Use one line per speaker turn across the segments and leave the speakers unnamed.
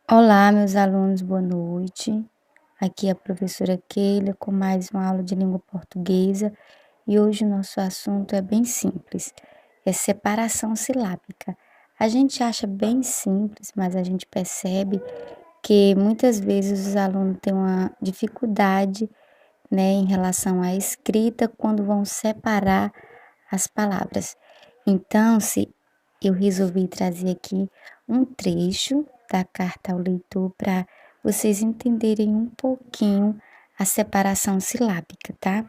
Olá, meus alunos, boa noite. Aqui é a professora Keila com mais uma aula de língua portuguesa e hoje o nosso assunto é bem simples, é separação silábica. A gente acha bem simples, mas a gente percebe que muitas vezes os alunos têm uma dificuldade, em relação à escrita quando vão separar as palavras. Então, se eu resolvi trazer aqui um trecho da carta ao leitor para vocês entenderem um pouquinho a separação silábica, tá?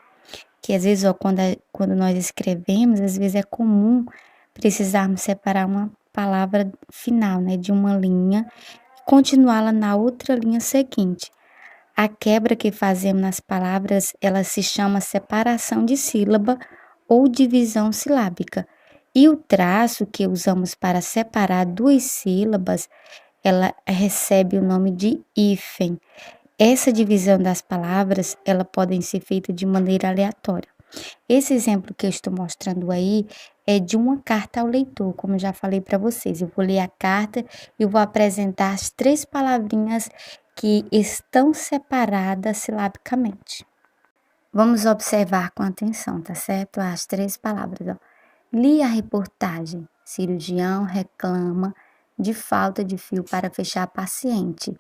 Que às vezes, ó, quando nós escrevemos, às vezes é comum precisarmos separar uma palavra final, né, de uma linha e continuá-la na outra linha seguinte. A quebra que fazemos nas palavras, ela se chama separação de sílaba ou divisão silábica. E o traço que usamos para separar duas sílabas, ela recebe o nome de hífen. Essa divisão das palavras, ela podem ser feita de maneira aleatória. Esse exemplo que eu estou mostrando aí é de uma carta ao leitor, como eu já falei para vocês. Eu vou ler a carta e vou apresentar as três palavrinhas que estão separadas silabicamente. Vamos observar com atenção, tá certo? As três palavras, ó. Li a reportagem. Cirurgião reclama de falta de fio para fechar paciente.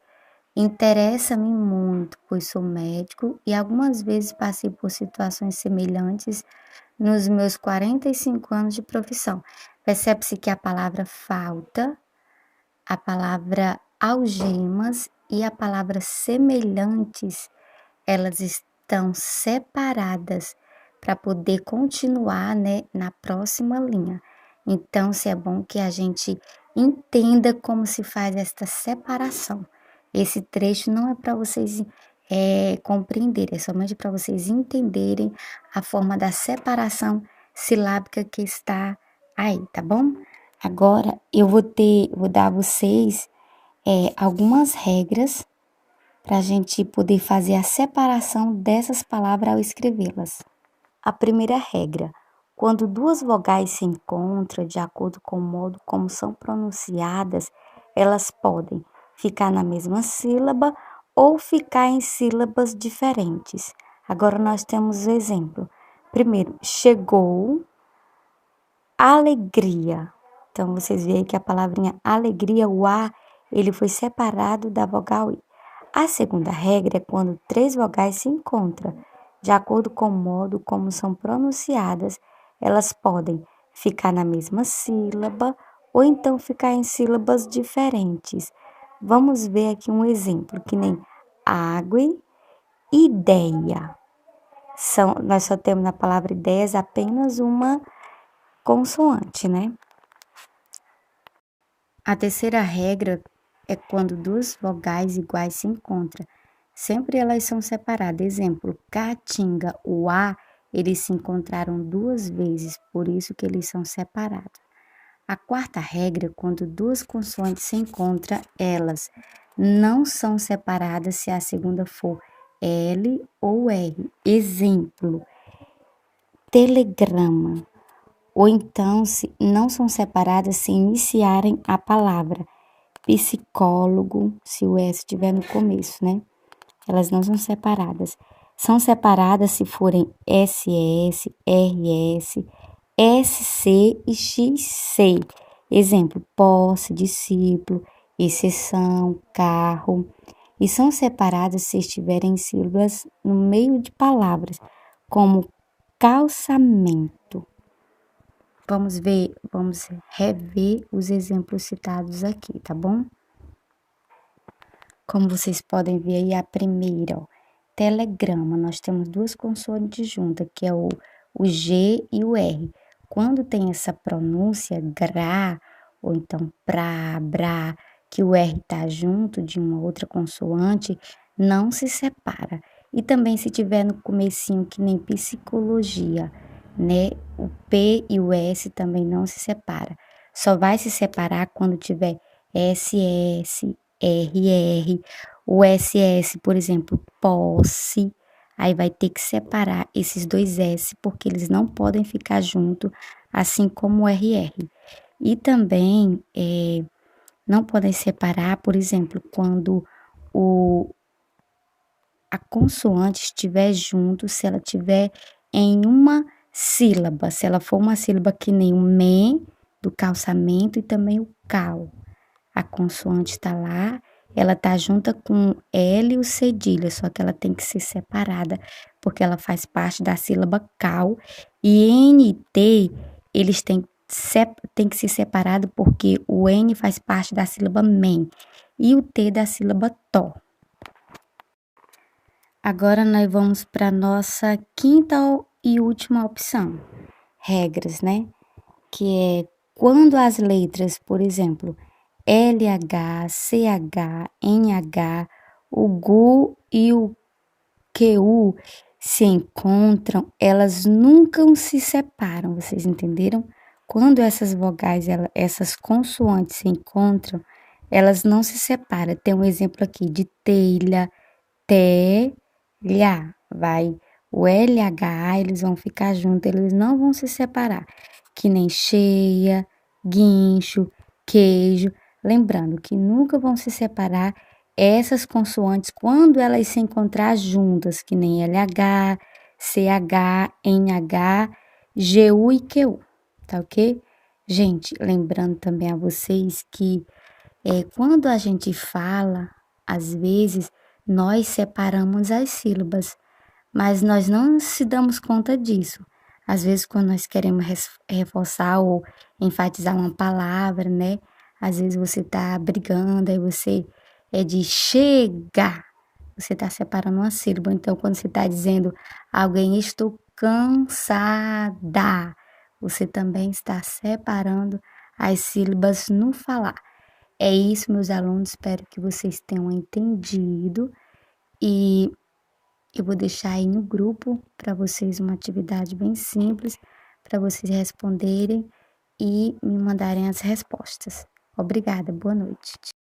Interessa-me muito, pois sou médico e algumas vezes passei por situações semelhantes nos meus 45 anos de profissão. Percebe-se que a palavra falta, a palavra algemas e a palavra semelhantes, elas estão separadas para poder continuar, na próxima linha. Então, se é bom que a gente entenda como se faz esta separação. Esse trecho não é para vocês compreenderem, é somente para vocês entenderem a forma da separação silábica que está aí, tá bom? Agora eu vou dar a vocês algumas regras para a gente poder fazer a separação dessas palavras ao escrevê-las. A primeira regra: quando duas vogais se encontram, de acordo com o modo como são pronunciadas, elas podem ficar na mesma sílaba ou ficar em sílabas diferentes. Agora nós temos o exemplo. Primeiro, chegou, alegria. Então, vocês veem que a palavrinha alegria, o A, ele foi separado da vogal I. A segunda regra é quando três vogais se encontram. De acordo com o modo como são pronunciadas, elas podem ficar na mesma sílaba ou então ficar em sílabas diferentes. Vamos ver aqui um exemplo, que nem água, ideia. Nós só temos na palavra ideias apenas uma consoante, né? A terceira regra é quando duas vogais iguais se encontram. Sempre elas são separadas. Exemplo, caatinga, o A, eles se encontraram duas vezes, por isso que eles são separados. A quarta regra é quando duas consoantes se encontram, elas não são separadas se a segunda for L ou R. Exemplo, telegrama. Ou então, se não são separadas se iniciarem a palavra. Psicólogo, se o S estiver no começo, né? Elas não são separadas. São separadas se forem SS, RS, SC e XC. Exemplo, posse, discípulo, exceção, carro. E são separadas se estiverem sílabas no meio de palavras, como calçamento. Vamos rever os exemplos citados aqui, tá bom? Como vocês podem ver aí, a primeira, ó, telegrama, nós temos duas consoantes juntas, que é o G e o R. Quando tem essa pronúncia, gra, ou então pra, bra, que o R tá junto de uma outra consoante, não se separa. E também se tiver no comecinho, que nem psicologia, né? O P e o S também não se separa. Só vai se separar quando tiver SS, RR, o SS, por exemplo, posse, aí vai ter que separar esses dois S, porque eles não podem ficar junto, assim como o RR. E também, não podem separar, por exemplo, quando o, a consoante estiver junto, se ela tiver em uma sílaba, se ela for uma sílaba que nem o me do calçamento e também o cal. A consoante está lá, ela tá junta com L e o cedilha, só que ela tem que ser separada, porque ela faz parte da sílaba cal. E N e T, eles têm que ser separados porque o N faz parte da sílaba men e o T da sílaba to. Agora nós vamos para nossa quinta e última opção, regras, né? Que é quando as letras, por exemplo, LH, CH, NH, o GU e o QU se encontram, elas nunca se separam, vocês entenderam? Quando essas vogais, essas consoantes se encontram, elas não se separam. Tem um exemplo aqui de telha, telha, vai. O LH, eles vão ficar juntos, eles não vão se separar. Que nem cheia, guincho, queijo. Lembrando que nunca vão se separar essas consoantes quando elas se encontrar juntas, que nem LH, CH, NH, GU e QU, tá ok? Gente, lembrando também a vocês que quando a gente fala, às vezes nós separamos as sílabas, mas nós não se damos conta disso. Às vezes, quando nós queremos reforçar ou enfatizar uma palavra, né? Às vezes você tá brigando, aí você é de chega. Você tá separando uma sílaba. Então, quando você tá dizendo alguém, estou cansada, você também está separando as sílabas no falar. É isso, meus alunos. Espero que vocês tenham entendido. E eu vou deixar aí no grupo para vocês uma atividade bem simples para vocês responderem e me mandarem as respostas. Obrigada, boa noite.